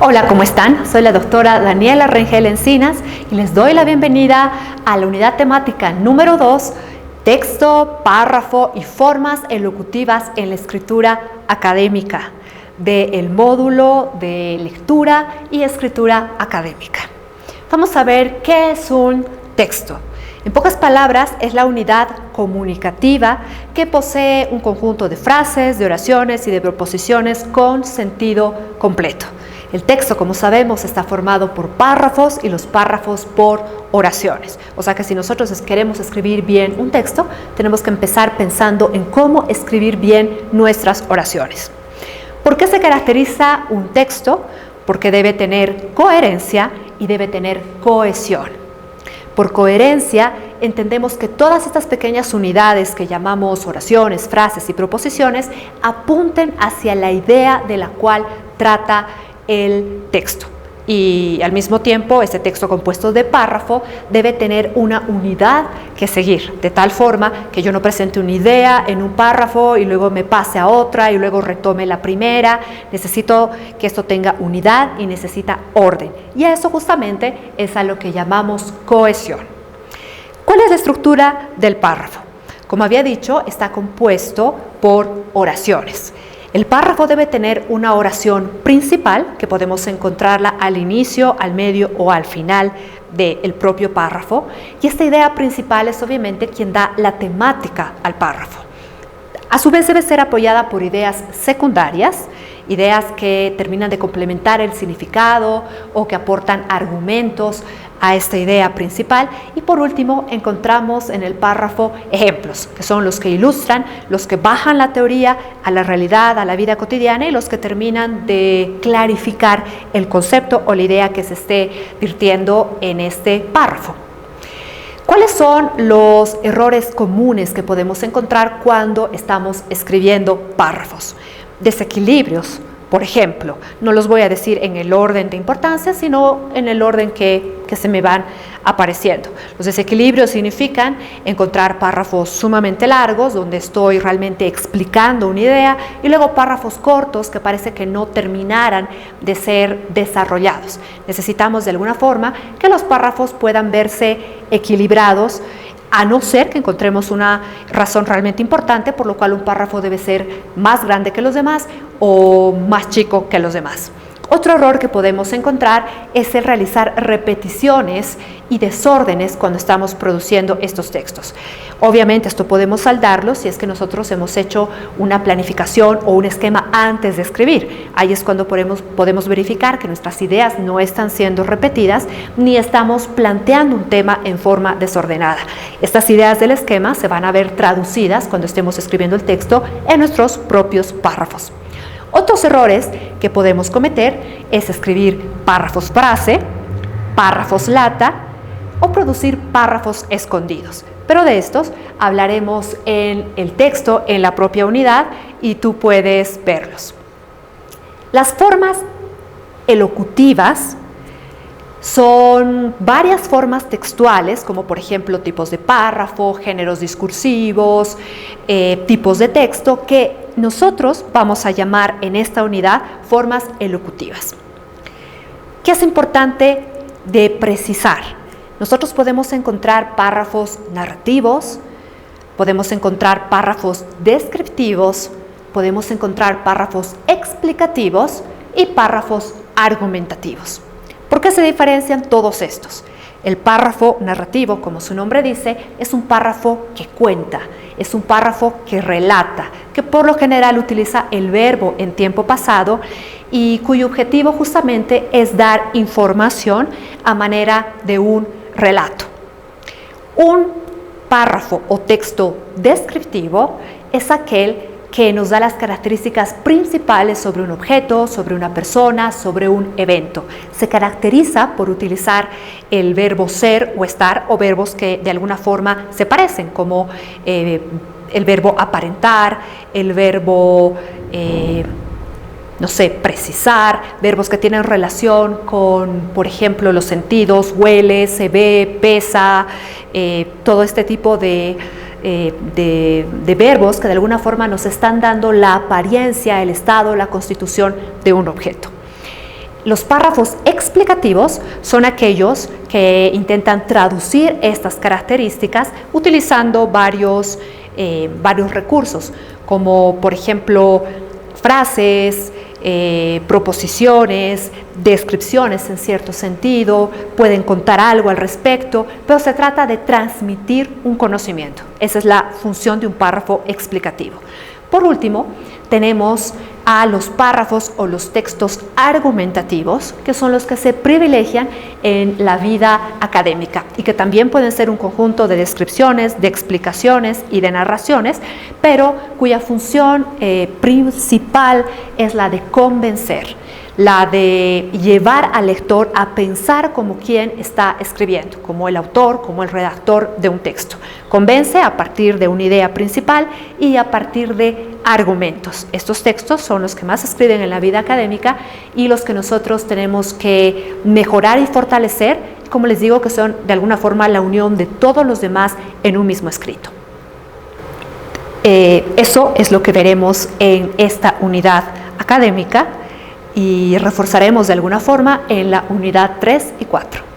Hola, ¿cómo están? Soy la doctora Daniela Rengel Encinas y les doy la bienvenida a la unidad temática número 2, texto, párrafo y formas elocutivas en la escritura académica, del módulo de lectura y escritura académica. Vamos a ver qué es un texto. En pocas palabras, es la unidad comunicativa que posee un conjunto de frases, de oraciones y de proposiciones con sentido completo. El texto, como sabemos, está formado por párrafos y los párrafos por oraciones. O sea que si nosotros queremos escribir bien un texto, tenemos que empezar pensando en cómo escribir bien nuestras oraciones. ¿Por qué se caracteriza un texto? Porque debe tener coherencia y debe tener cohesión. Por coherencia entendemos que todas estas pequeñas unidades que llamamos oraciones, frases y proposiciones apunten hacia la idea de la cual trata el texto. Y al mismo tiempo, este texto compuesto de párrafo debe tener una unidad que seguir, de tal forma que yo no presente una idea en un párrafo y luego me pase a otra y luego retome la primera. Necesito que esto tenga unidad y necesita orden. Y eso justamente es a lo que llamamos cohesión. ¿Cuál es la estructura del párrafo? Como había dicho, está compuesto por oraciones. El párrafo debe tener una oración principal, que podemos encontrarla al inicio, al medio o al final del propio párrafo. Y esta idea principal es obviamente quien da la temática al párrafo. A su vez debe ser apoyada por ideas secundarias, ideas que terminan de complementar el significado o que aportan argumentos a esta idea principal. Y por último encontramos en el párrafo ejemplos, que son los que ilustran, los que bajan la teoría a la realidad, a la vida cotidiana y los que terminan de clarificar el concepto o la idea que se esté virtiendo en este párrafo. ¿Cuáles son los errores comunes que podemos encontrar cuando estamos escribiendo párrafos? Desequilibrios, por ejemplo. No los voy a decir en el orden de importancia, sino en el orden que se me van apareciendo. Los desequilibrios significan encontrar párrafos sumamente largos, donde estoy realmente explicando una idea, y luego párrafos cortos que parece que no terminaran de ser desarrollados. Necesitamos de alguna forma que los párrafos puedan verse equilibrados, a no ser que encontremos una razón realmente importante, por lo cual un párrafo debe ser más grande que los demás o más chico que los demás. Otro error que podemos encontrar es el realizar repeticiones y desórdenes cuando estamos produciendo estos textos. Obviamente esto podemos saldarlo si es que nosotros hemos hecho una planificación o un esquema antes de escribir. Ahí es cuando podemos verificar que nuestras ideas no están siendo repetidas ni estamos planteando un tema en forma desordenada. Estas ideas del esquema se van a ver traducidas cuando estemos escribiendo el texto en nuestros propios párrafos. Otros errores que podemos cometer es escribir párrafos frase, párrafos lata o producir párrafos escondidos. Pero de estos hablaremos en el texto, en la propia unidad, y tú puedes verlos. Las formas elocutivas son varias formas textuales, como por ejemplo tipos de párrafo, géneros discursivos, tipos de texto que nosotros vamos a llamar en esta unidad formas elocutivas. ¿Qué es importante de precisar? Nosotros podemos encontrar párrafos narrativos, podemos encontrar párrafos descriptivos, podemos encontrar párrafos explicativos y párrafos argumentativos. ¿Por qué se diferencian todos estos? El párrafo narrativo, como su nombre dice, es un párrafo que cuenta, es un párrafo que relata, que por lo general utiliza el verbo en tiempo pasado y cuyo objetivo justamente es dar información a manera de un relato. Un párrafo o texto descriptivo es aquel que nos da las características principales sobre un objeto, sobre una persona, sobre un evento. Se caracteriza por utilizar el verbo ser o estar o verbos que de alguna forma se parecen, como el verbo aparentar, el verbo, precisar, verbos que tienen relación con, por ejemplo, los sentidos, huele, se ve, pesa, todo este tipo de verbos que de alguna forma nos están dando la apariencia, el estado, la constitución de un objeto. Los párrafos explicativos son aquellos que intentan traducir estas características utilizando varios recursos, como por ejemplo frases, proposiciones, descripciones en cierto sentido, pueden contar algo al respecto, pero se trata de transmitir un conocimiento. Esa es la función de un párrafo explicativo. Por último, tenemos a los párrafos o los textos argumentativos, que son los que se privilegian en la vida académica y que también pueden ser un conjunto de descripciones, de explicaciones y de narraciones, pero cuya función principal es la de convencer, la de llevar al lector a pensar como quien está escribiendo, como el autor, como el redactor de un texto. Convence a partir de una idea principal y a partir de argumentos. Estos textos son los que más se escriben en la vida académica y los que nosotros tenemos que mejorar y fortalecer, como les digo, que son de alguna forma la unión de todos los demás en un mismo escrito. Eso es lo que veremos en esta unidad académica y reforzaremos de alguna forma en la unidad 3 y 4.